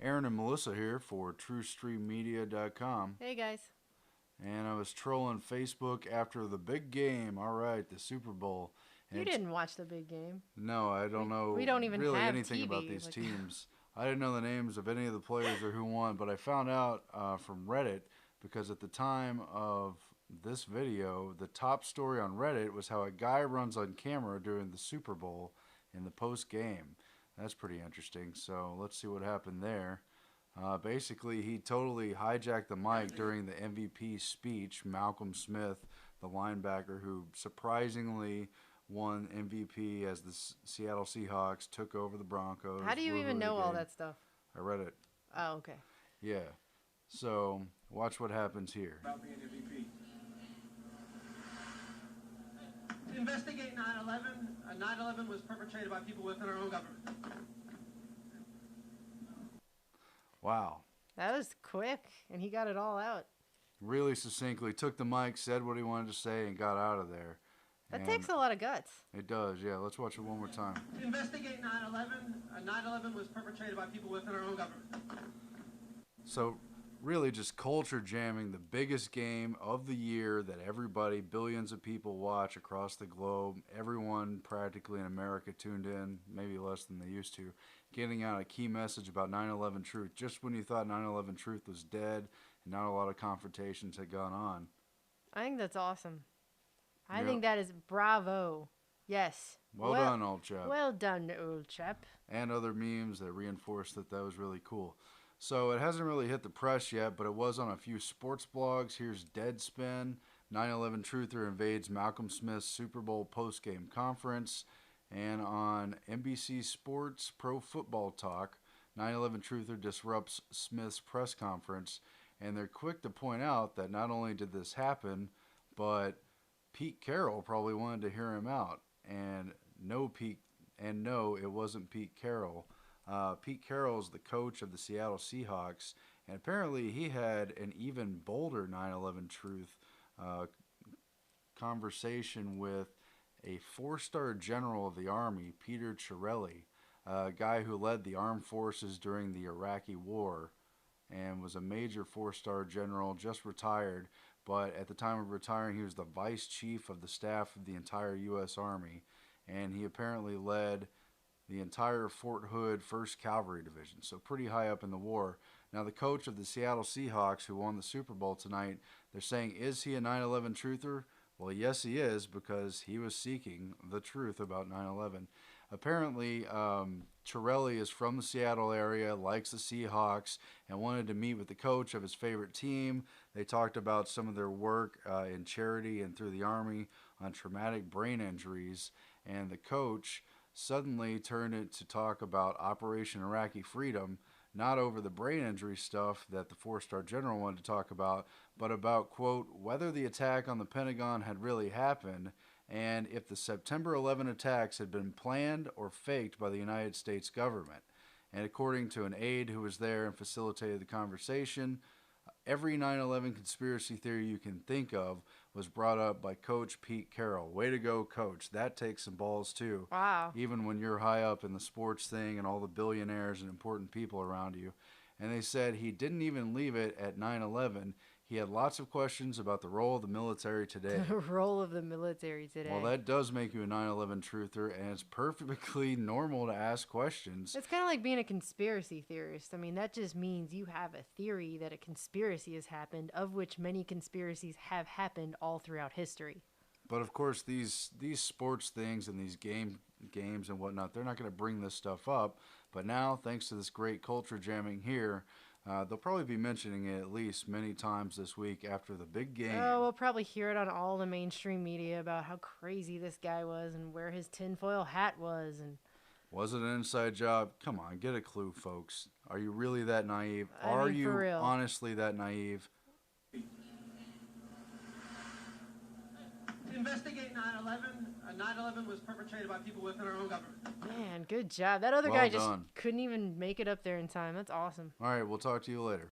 Aaron and Melissa here for TrueStreamMedia.com. Hey guys. And I was trolling Facebook after the big game. All right, the Super Bowl. And You didn't watch the big game. No, I don't know We don't even really have anything TV. about these teams. I didn't know the names of any of the players or who won, but I found out from Reddit because at the time of this video, the top story on Reddit was how a guy runs on camera during the Super Bowl in the post game. That's pretty interesting. So let's see what happened there. Basically, he totally hijacked the mic during the MVP speech. Malcolm Smith, the linebacker who surprisingly won MVP as the Seattle Seahawks took over the Broncos. How do you even know all that stuff? I read it. Oh, okay. Yeah. So watch what happens here. About being MVP. Investigate 9/11. 9/11 was perpetrated by people within our own government. Wow. That was quick, and he got it all out. Really succinctly took the mic, said what he wanted to say, and got out of there. That takes a lot of guts. It does, yeah. Let's watch it one more time. Investigate 9/11. 9/11 was perpetrated by people within our own government. So really just culture jamming the biggest game of the year that everybody, billions of people watch across the globe. Everyone practically in America tuned in, maybe less than they used to, getting out a key message about 9/11 truth just when you thought 9/11 truth was dead and not a lot of confrontations had gone on. I think that's awesome. I think that is bravo. Yes. Well done, old chap. Well done, old chap. And other memes that reinforced that was really cool. So it hasn't really hit the press yet, but it was on a few sports blogs. Here's Deadspin. 9/11 Truther invades Malcolm Smith's Super Bowl postgame conference. And on NBC Sports Pro Football Talk, 9/11 Truther disrupts Smith's press conference. And they're quick to point out that not only did this happen, but Pete Carroll probably wanted to hear him out. And no, it wasn't Pete Carroll. Pete Carroll is the coach of the Seattle Seahawks, and apparently he had an even bolder 9/11 truth conversation with a four-star general of the Army, Peter Chiarelli, a guy who led the armed forces during the Iraqi War and was a major four-star general, just retired, but at the time of retiring he was the vice chief of the staff of the entire U.S. Army, and he apparently led the entire Fort Hood 1st Cavalry Division, so pretty high up in the war. Now the coach of the Seattle Seahawks who won the Super Bowl tonight, they're saying, is he a 9/11 truther? Well, yes he is, because he was seeking the truth about 9/11. Apparently, Chiarelli is from the Seattle area, likes the Seahawks, and wanted to meet with the coach of his favorite team. They talked about some of their work in charity and through the Army on traumatic brain injuries, and the coach suddenly turned it to talk about Operation Iraqi Freedom, not over the brain injury stuff that the four-star general wanted to talk about, but about, quote, whether the attack on the Pentagon had really happened and if the September 11 attacks had been planned or faked by the United States government. And according to an aide who was there and facilitated the conversation, every 9/11 conspiracy theory you can think of was brought up by Coach Pete Carroll. Way to go, Coach. That takes some balls, too. Wow. Even when you're high up in the sports thing and all the billionaires and important people around you. And they said he didn't even leave it at 9/11. He had lots of questions about the role of the military today. The role of the military today. Well, that does make you a 9/11 truther, and it's perfectly normal to ask questions. It's kind of like being a conspiracy theorist. I mean, that just means you have a theory that a conspiracy has happened, of which many conspiracies have happened all throughout history. But of course, these sports things and these games and whatnot, they're not going to bring this stuff up. But now, thanks to this great culture jamming here, they'll probably be mentioning it at least many times this week after the big game. Oh, we'll probably hear it on all the mainstream media about how crazy this guy was and where his tinfoil hat was. And was it an inside job? Come on, get a clue, folks. Are you really that naive? I mean, for real. Honestly that naive? Investigate 9/11. 9/11 was perpetrated by people within our own government. Man, good job. That other Well guy just done. couldn't even make it up there in time. That's awesome. All right, we'll talk to you later.